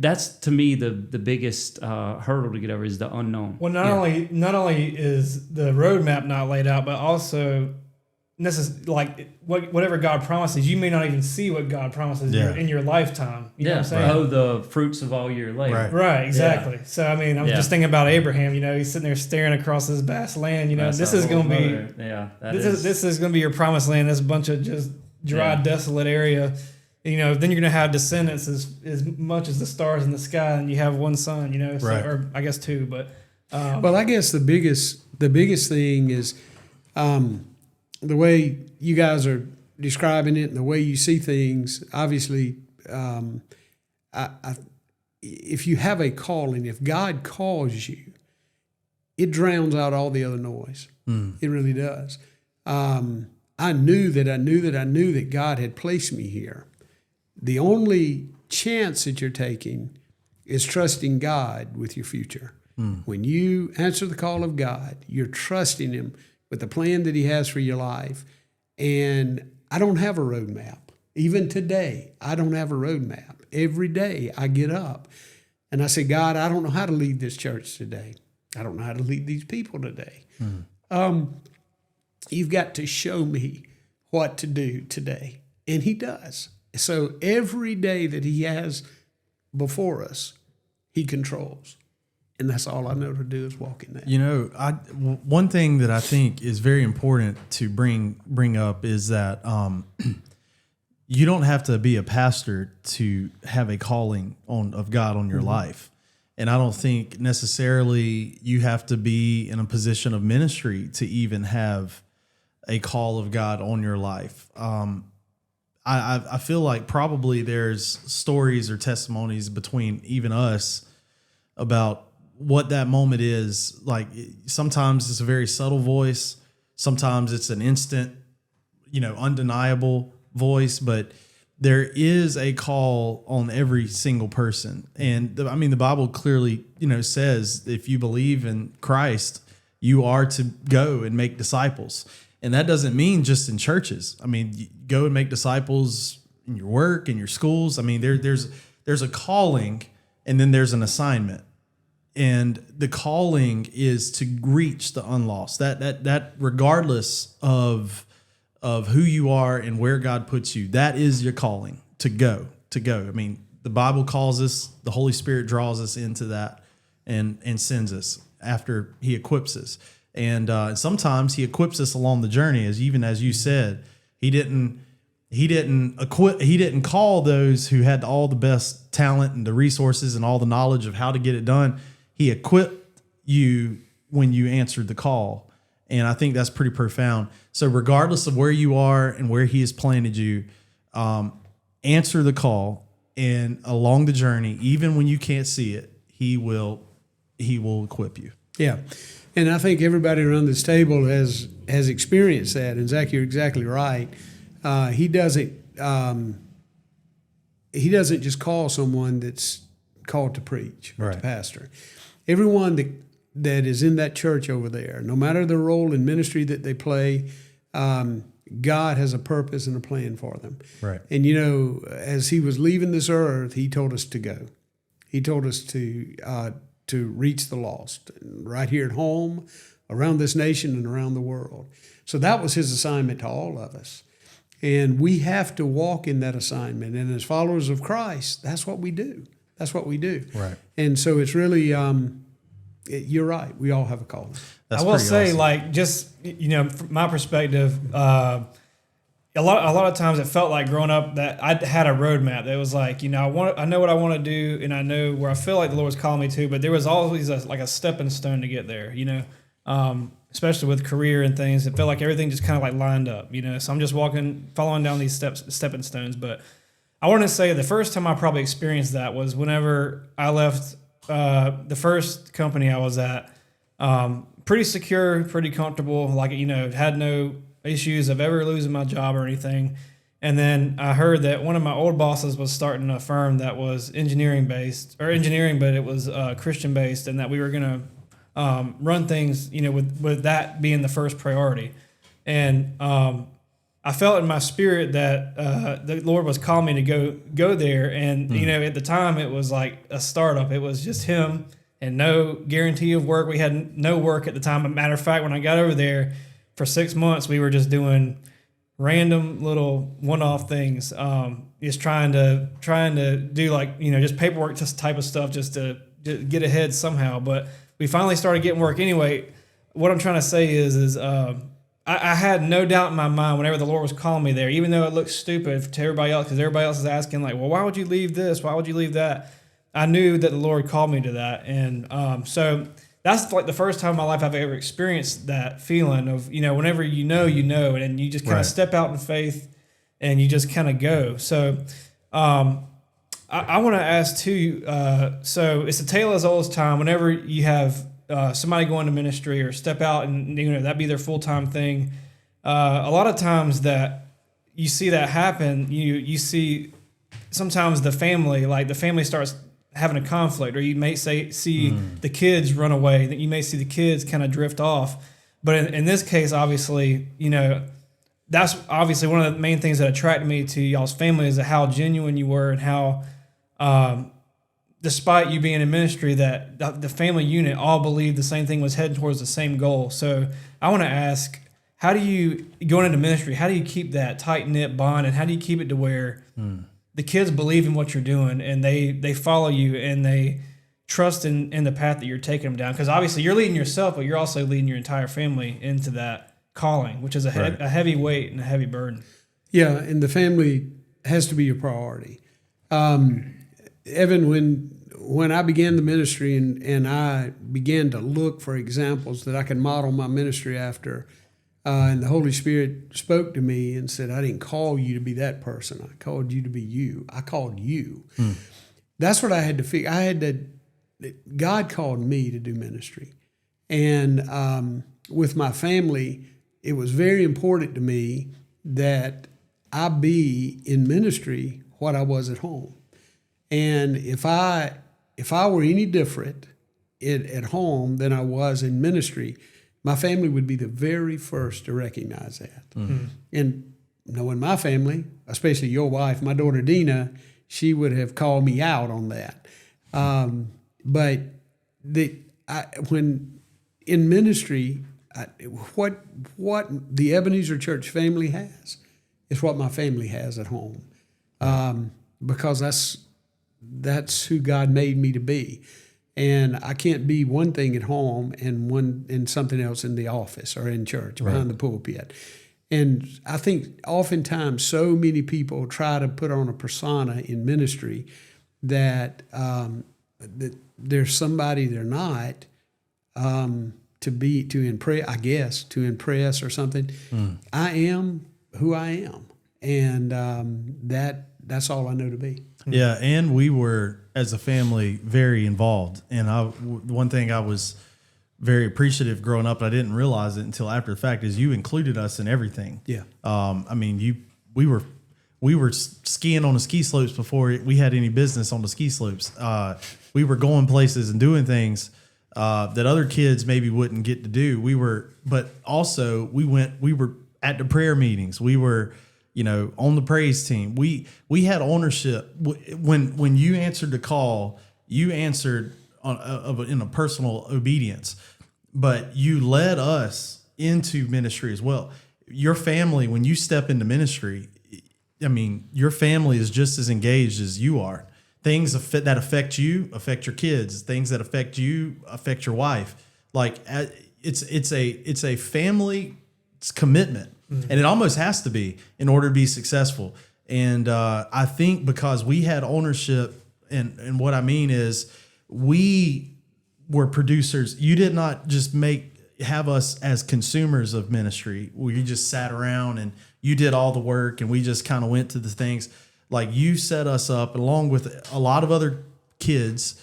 that's to me the biggest hurdle to get over is the unknown. Well, not only is the roadmap not laid out, but also whatever God promises, you may not even see what God promises in your lifetime. You know what I'm saying? Oh, the fruits of all your labor. Right, exactly. Yeah. So, I mean, I'm just thinking about Abraham, he's sitting there staring across this vast land, this is going to be, this is going to be your promised land, this bunch of just dry, desolate area. Then you're going to have descendants as much as the stars in the sky, and you have one son, or I guess two, but. Well, I guess the biggest thing is, the way you guys are describing it and the way you see things, obviously, if you have a calling, if God calls you, it drowns out all the other noise. It really does. I knew that God had placed me here. The only chance that you're taking is trusting God with your future. When you answer the call of God, you're trusting Him with the plan that He has for your life. And I don't have a roadmap. Even today, I don't have a roadmap. Every day I get up and I say, God, I don't know how to lead this church today. I don't know how to lead these people today. You've got to show me what to do today. And He does. So every day that He has before us, He controls. And that's all I know to do is walk in that. One thing that I think is very important to bring up is that you don't have to be a pastor to have a calling of God on your life. And I don't think necessarily you have to be in a position of ministry to even have a call of God on your life. I feel like probably there's stories or testimonies between even us about what that moment is. Like sometimes it's a very subtle voice. Sometimes it's an instant, undeniable voice, but there is a call on every single person. And the Bible clearly, says if you believe in Christ, you are to go and make disciples. And that doesn't mean just in churches. Go and make disciples in your work, in your schools. There's a calling and then there's an assignment. And the calling is to reach the unlost. That regardless of who you are and where God puts you, that is your calling to go. The Bible calls us, the Holy Spirit draws us into that and sends us after He equips us. And sometimes He equips us along the journey, as you said. He didn't call those who had all the best talent and the resources and all the knowledge of how to get it done. He equipped you when you answered the call. And I think that's pretty profound. So regardless of where you are and where He has planted you, answer the call, and along the journey, even when you can't see it, He will equip you. Yeah. And I think everybody around this table has experienced that. And Zack, you're exactly right. He doesn't just call someone that's called to preach or to pastor. Everyone that is in that church over there, no matter the role in ministry that they play, God has a purpose and a plan for them. Right. And, as He was leaving this earth, He told us to go. He told us to reach the lost right here at home, around this nation, and around the world. So that was His assignment to all of us. And we have to walk in that assignment. And as followers of Christ, that's what we do. That's what we do. Right. And so it's really, you're right. We all have a calling. I will say, awesome. From my perspective, a lot of times it felt like growing up that I had a roadmap that was like, I know what I want to do, and I know where I feel like the Lord's calling me to, but there was always a stepping stone to get there, especially with career and things. It felt like everything just kind of like lined up, so I'm just following down these stepping stones. But I want to say the first time I probably experienced that was whenever I left the first company I was at, pretty secure, pretty comfortable. Like, had no issues of ever losing my job or anything. And then I heard that one of my old bosses was starting a firm that was engineering, but it was Christian based, and that we were going to run things, with that being the first priority. And I felt in my spirit that the Lord was calling me to go there. And, at the time it was like a startup. It was just him and no guarantee of work. We had no work at the time. As a matter of fact, when I got over there for 6 months, we were just doing random little one-off things, just trying to do like, just paperwork, just type of stuff, just to get ahead somehow. But we finally started getting work anyway. What I'm trying to say is I had no doubt in my mind whenever the Lord was calling me there, even though it looked stupid to everybody else, because everybody else is asking like, well, why would you leave this? Why would you leave that? I knew that the Lord called me to that. And so that's like the first time in my life I've ever experienced that feeling of, whenever you know, and you just kind of step out in faith and you just kind of go. So I want to ask too, so it's a tale as old as time. Whenever you have somebody go into ministry or step out and, that be their full-time thing, a lot of times that you see that happen, you see sometimes the family starts having a conflict, or you may see the kids run away, that you may see the kids kind of drift off. But in this case, obviously, that's obviously one of the main things that attracted me to y'all's family, is how genuine you were, and how, despite you being in ministry, that the family unit all believed the same thing, was heading towards the same goal. So I want to ask, how do you, going into ministry, how do you keep that tight-knit bond, and how do you keep it to where the kids believe in what you're doing, and they follow you, and they trust in the path that you're taking them down? Because obviously you're leading yourself, but you're also leading your entire family into that calling, which is a heavy weight and a heavy burden. Yeah, and the family has to be your priority. Evan, when I began the ministry and I began to look for examples that I could model my ministry after, and the Holy Spirit spoke to me and said, I didn't call you to be that person. I called you to be you. I called you. That's what I had to figure. God called me to do ministry. And with my family, it was very important to me that I be in ministry what I was at home. And if I were any different at home than I was in ministry, my family would be the very first to recognize that. And knowing my family, especially your wife, my daughter Dina, she would have called me out on that. But when in ministry, what the Ebenezer Church family has is what my family has at home, because that's who God made me to be. And I can't be one thing at home and something else in the office or in church behind the pulpit. And I think oftentimes so many people try to put on a persona in ministry that that there's somebody they're not, to impress or something. I am who I am, and that's all I know to be. Yeah, and we were, as a family, very involved. And one thing I was very appreciative growing up, and I didn't realize it until after the fact, is you included us in everything. Yeah. I mean, we were skiing on the ski slopes before we had any business on the ski slopes. We were going places and doing things that other kids maybe wouldn't get to do. But also we were at the prayer meetings. We were, on the praise team. We had ownership. When you answered the call, you answered in a personal obedience, but you led us into ministry as well. Your family, when you step into ministry, I mean, your family is just as engaged as you are. Things that affect you affect your kids. Things that affect you affect your wife. Like it's a family commitment. And it almost has to be in order to be successful. And I think because we had ownership, and what I mean is we were producers. You did not just have us as consumers of ministry where you just sat around and you did all the work and we just kind of went to the things. Like, you set us up along with a lot of other kids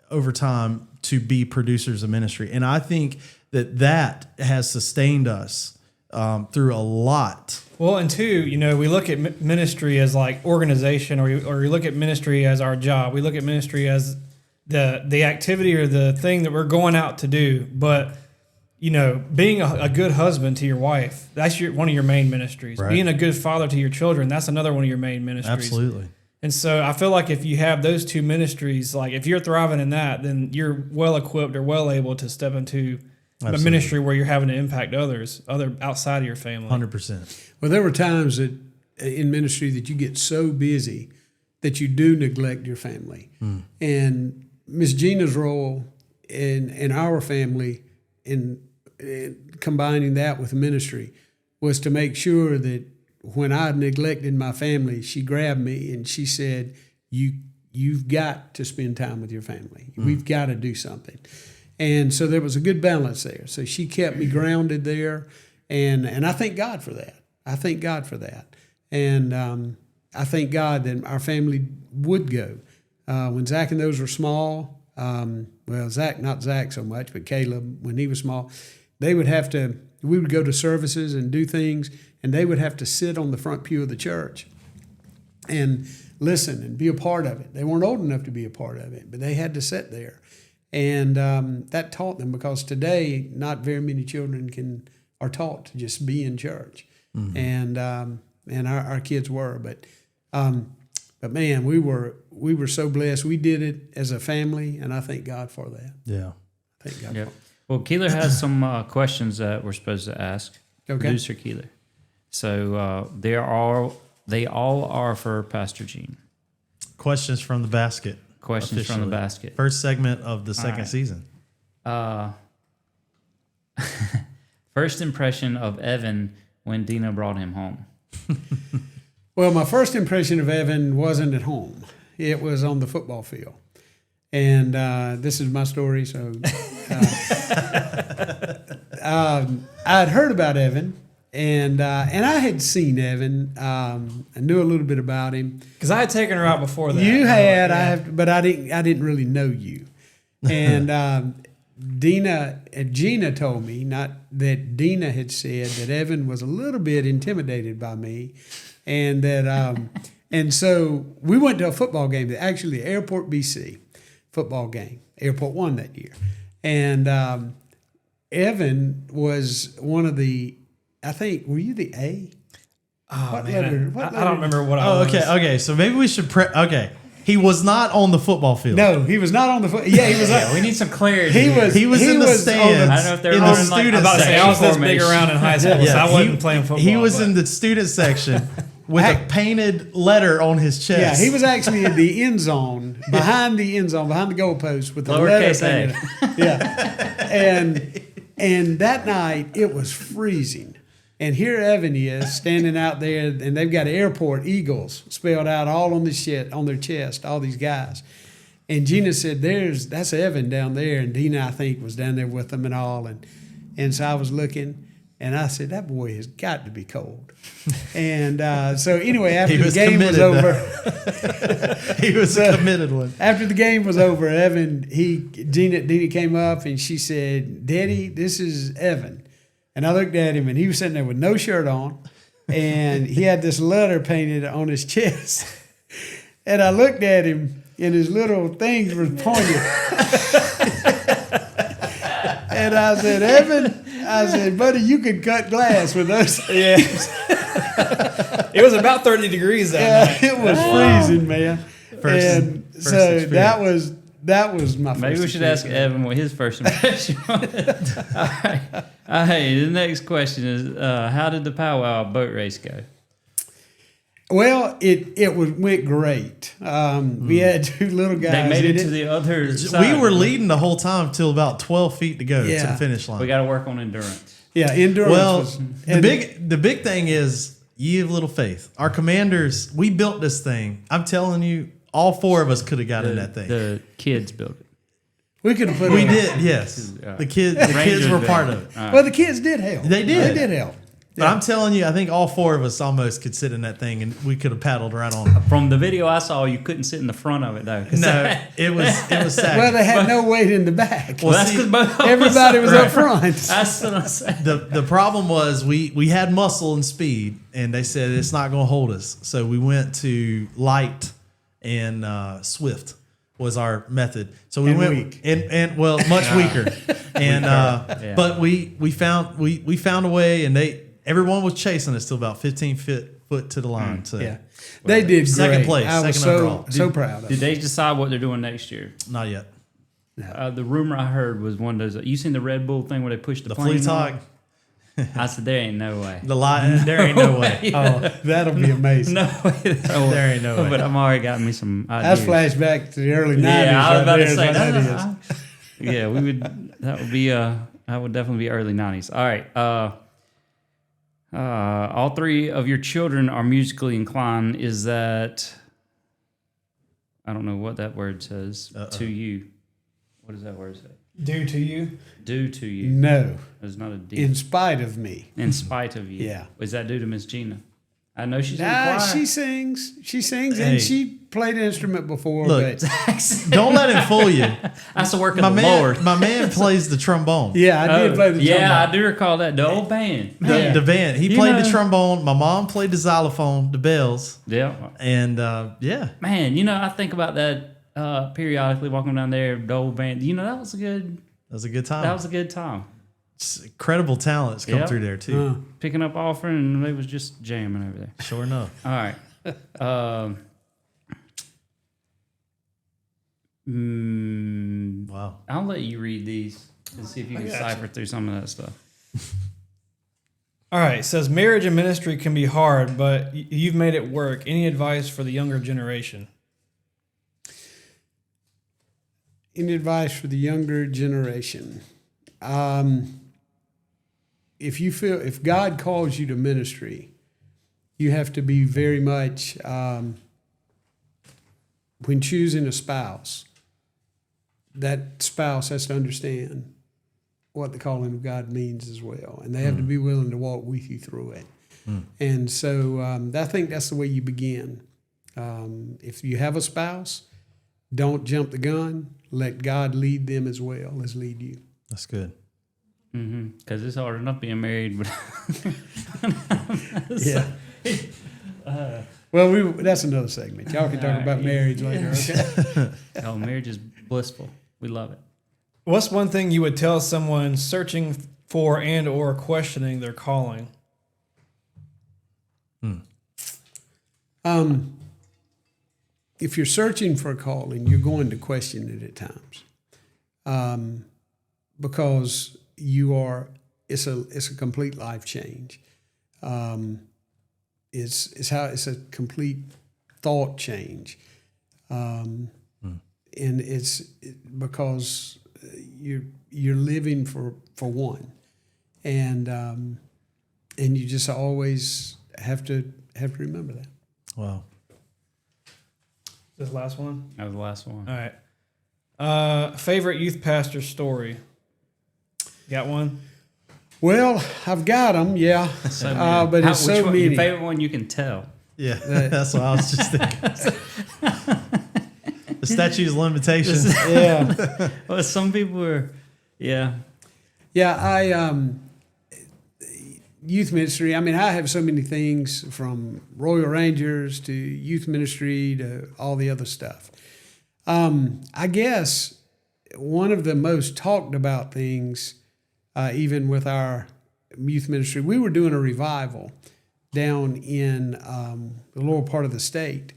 over time to be producers of ministry. And I think that has sustained us through a lot. Well, and two, we look at ministry as like organization, or we look at ministry as our job. We look at ministry as the activity or the thing that we're going out to do. But being a good husband to your wife, that's one of your main ministries. Right. Being a good father to your children, that's another one of your main ministries. Absolutely. And so I feel like if you have those two ministries, like if you're thriving in that, then you're well equipped or well able to step into a ministry where you're having to impact others, outside of your family. 100%. Well, there were times that in ministry that you get so busy that you do neglect your family. And Miss Gina's role in our family in combining that with ministry was to make sure that when I neglected my family, she grabbed me and she said, you've got to spend time with your family. We've got to do something. And so there was a good balance there. So she kept me grounded there. And I thank God for that. I thank God for that. And I thank God that our family would go. When Zack and those were small, Zack, not Zack so much, but Caleb, when he was small, we would go to services and do things, and they would have to sit on the front pew of the church and listen and be a part of it. They weren't old enough to be a part of it, but they had to sit there. And that taught them, because today not very many children are taught to just be in church. And our kids were. But man, we were so blessed. We did it as a family, and I thank God for that. Yeah. Thank God. Yep. Well, Keeler has some questions that we're supposed to ask. Okay. Producer Keeler. So they all are for Pastor Gene. Questions from the basket. Questions from the officially. basket. First segment of the second season. First impression of Evan when Dina brought him home. Well, my first impression of Evan wasn't at home. It was on the football field. And this is my story. So I'd heard about Evan, and I had seen Evan. I knew a little bit about him. Because I had taken her out before that. You had, but I didn't really know you. And Gina told me, not that Dina had said, that Evan was a little bit intimidated by me, and that and so we went to a football game, actually Airport BC football game. Airport won that year, and Evan was one of the, I think, were you the A? Oh, What man. letter? I don't remember what I was. Okay. So maybe we should he was not on the football field. No, he was not on the foot. Yeah, he was. Yeah, we need some clarity. He was in the stands. I don't know if they're in running the like, student I section. was this big around in high school, so I wasn't playing football. He was in the student section with a painted letter on his chest. Yeah, he was actually in the end zone, behind the goalpost with the Lowercase letter a. painted. Yeah, and that night it was freezing, and here Evan is standing out there, and they've got Airport Eagles spelled out all on their chest, all these guys. And Gina said, that's Evan down there, and Dina, I think, was down there with them and all, and so I was looking. And I said, that boy has got to be cold. And so anyway, after the game was over. He was a committed one. After the game was over, Dina came up and she said, Daddy, this is Evan. And I looked at him, and he was sitting there with no shirt on. And he had this letter painted on his chest. And I looked at him, and his little things were pointed. And I said, Evan, buddy, you could cut glass with those. Yeah. It was about 30 degrees that night. It was freezing, man. First So experience. that was my first. Maybe we should ask Evan what his first impression was. All right. The next question is, how did the powwow boat race go? Well, it went great. We had two little guys. They made it in to the other side. We were leading the whole time till about 12 feet to go to the finish line. We got to work on endurance. Yeah, endurance. Well, was, the big thing is ye of little faith. Our commanders, we built this thing. I'm telling you, all four of us could have got in that thing. The kids built it. we could have put. We it on. did, yes. The kids were part of it. Well, the kids did help. They did. They did help. But I'm telling you, I think all four of us almost could sit in that thing, and we could have paddled right on. From the video I saw, you couldn't sit in the front of it though. No, it was sad. Well, they had no weight in the back. Well, that's because Everybody was up front. That's what I'm saying. The problem was we had muscle and speed, and they said it's not going to hold us. So we went to light and swift was our method. So we went weak. and well, much weaker. And Yeah. but we found a way, and everyone was chasing us till about 15 foot to the line. So Yeah, they did second great. place, I was second overall. so proud of Did them. they decide what they're doing next year? not yet. The rumor I heard was one of those. You seen the Red Bull thing where they pushed the The plane flea talk, on? I said there ain't no way. the lie. There ain't no way. Oh, that'll be amazing. No way. There ain't no way. But I'm already got me some ideas. That's flashback to the early 90s. Yeah, I was about right to say there is what that. that is. Yeah, we would. That would be. That would definitely be early '90s. All right. All three of your children are musically inclined. Is that? I don't know what that word says. To you. What does that word say? Due to you. Due to you. No, It's not a D. in spite of me. In spite of you. Yeah. Is that due to Miss Gina? I know she's in the Nah, choir. she sings. She sings, Hey. and she played an instrument before. Look, but don't let him fool you. That's the work of My the Lord. man plays the trombone. yeah, I did play the Yeah, trombone. I do recall that. The old band. The band. He You played know- the trombone. My mom played the xylophone, the bells, Yeah. and yeah, Man, I think about that periodically walking down there, the old band. That was a good. that was a good time. That was a good time. Incredible talents come Yep. through there too. Picking up offering, and they was just jamming over there. Sure enough. All right. Wow. I'll let you read these and see if you can cipher through some of that stuff. All right. It says marriage and ministry can be hard, but you've made it work. Any advice for the younger generation? Any advice for the younger generation? If God calls you to ministry, you have to be very much, when choosing a spouse, that spouse has to understand what the calling of God means as well. And they have to be willing to walk with you through it. And so I think that's the way you begin. If you have a spouse, don't jump the gun. Let God lead them as well as lead you. That's good. Because it's hard enough being married. But Yeah. Well, that's another segment. Y'all can talk about marriage later, okay? oh, marriage is blissful. We love it. What's one thing you would tell someone searching for and or questioning their calling? If you're searching for a calling, you're going to question it at times, because it's a complete life change. It's a complete thought change, and it's because you're living for one, and you just always have to remember that. Wow. This last one? That was the last one. All right. Favorite youth pastor story? Got one? Well, I've got them, yeah, So many. but it's which so one, many. Your favorite one you can tell. Yeah, that's what I was just thinking. The statute's of limitations. Yeah, Well, some people are, yeah. yeah. Youth ministry. I mean, I have so many things from Royal Rangers to youth ministry to all the other stuff. I guess one of the most talked about things, even with our youth ministry, we were doing a revival down in the lower part of the state.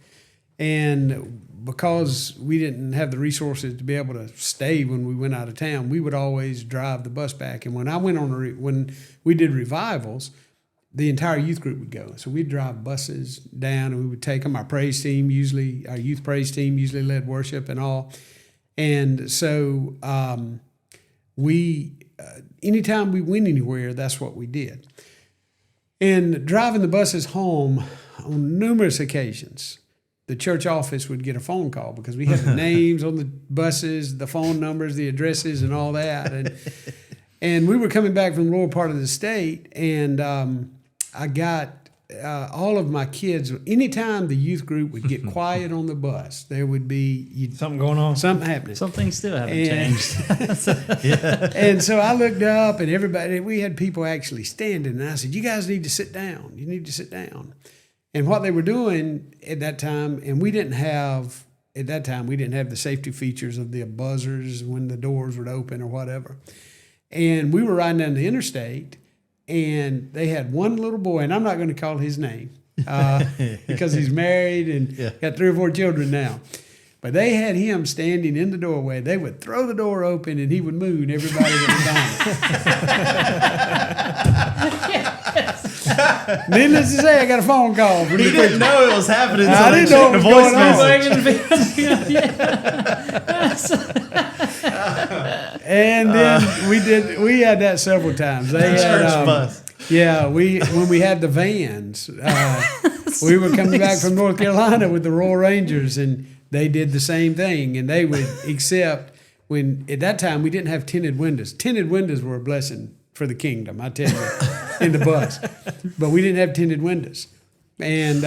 And because we didn't have the resources to be able to stay when we went out of town, we would always drive the bus back. And when I went on when we did revivals, the entire youth group would go. So we'd drive buses down and we would take them. Our praise team our youth praise team usually led worship and all. And so anytime we went anywhere, that's what we did. And driving the buses home on numerous occasions, the church office would get a phone call because we had the names on the buses, the phone numbers, the addresses, and all that. And we were coming back from the lower part of the state, and I got all of my kids. Anytime the youth group would get quiet on the bus, there would be Something going on. something happening. Some things still haven't And- changed. And so I looked up, and we had people actually standing, and I said, "You guys need to sit down. You need to sit down." And what they were doing at that time, and we didn't have the safety features of the buzzers when the doors would open or whatever. And we were riding down the interstate, and they had one little boy, and I'm not going to call his name because he's married and got 3 or 4 children now. But they had him standing in the doorway. They would throw the door open, and he would moon everybody that was on. Needless to say, I got a phone call. From He the didn't know it was happening until I they didn't know checked what the was voice going message. And then we had that several times. They had Church bus. Yeah, when we had the vans, we were coming back from North Carolina with the Royal Rangers, and they did the same thing. And they would accept when at that time we didn't have tinted windows. Tinted windows were a blessing for the kingdom, I tell you, in the bus. But we didn't have tinted windows. And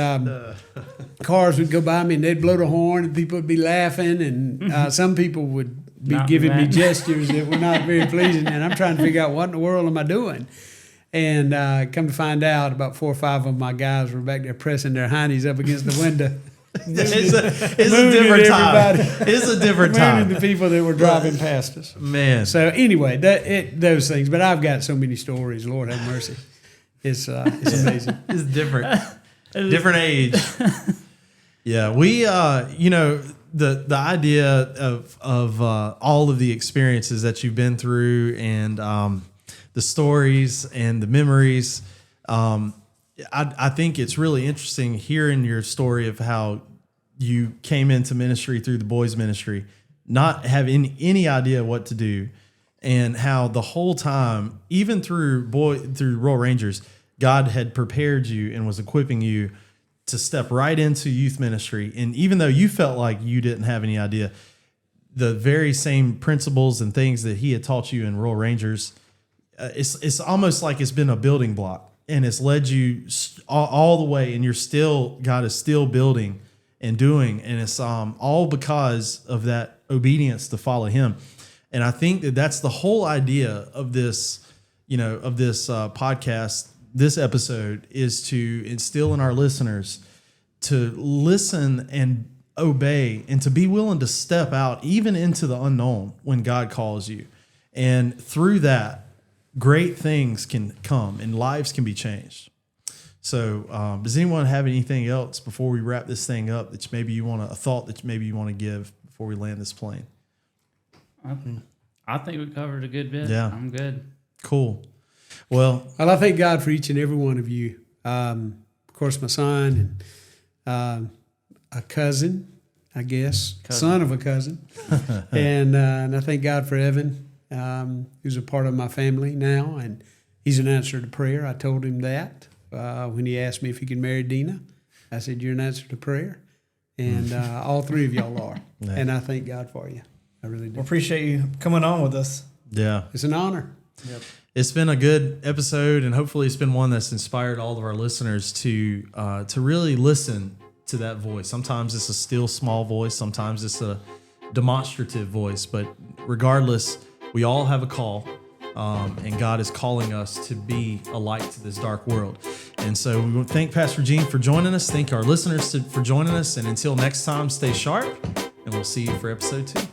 cars would go by me, and they'd blow the horn, and people would be laughing, and some people would be Not giving me mad. gestures that were not very pleasing, and I'm trying to figure out what in the world am I doing. And come to find out, about 4 or 5 of my guys were back there pressing their heinies up against the window. It's a Mooning different time. everybody. It's a different Mooning time. the people that were driving past us. Man. So anyway, those things. But I've got so many stories. Lord have mercy. It's amazing. It's different. Different age. Yeah, we the idea of all of the experiences that you've been through and the stories and the memories. I think it's really interesting hearing your story of how you came into ministry through the boys' ministry, not having any idea what to do, and how the whole time, even through Royal Rangers, God had prepared you and was equipping you to step right into youth ministry. And even though you felt like you didn't have any idea, the very same principles and things that he had taught you in Royal Rangers, it's almost like it's been a building block, and it's led you all the way, and God is still building and doing, and it's all because of that obedience to follow him. And I think that that's the whole idea of this, podcast. This episode is to instill in our listeners to listen and obey, and to be willing to step out even into the unknown when God calls you. And through that, great things can come and lives can be changed. So does anyone have anything else before we wrap this thing up that maybe you want a thought that maybe you want to give before we land this plane? I think we covered a good bit. Yeah. I'm good. Cool. Well, I thank God for each and every one of you. Of course, my son and a cousin, I guess, son of a cousin. And I thank God for Evan, who's a part of my family now, and he's an answer to prayer. I told him that when he asked me if he could marry Dina. I said, "You're an answer to prayer." And all 3 of y'all are. Yeah. And I thank God for you. I really do. We appreciate you coming on with us. yeah. It's an honor. It's been a good episode, and hopefully it's been one that's inspired all of our listeners to really listen to that voice. Sometimes it's a still small voice. Sometimes it's a demonstrative voice. But regardless, we all have a call, and God is calling us to be a light to this dark world. And so we want to thank Pastor Gene for joining us. Thank our listeners for joining us. And until next time, stay sharp, and we'll see you for episode 2.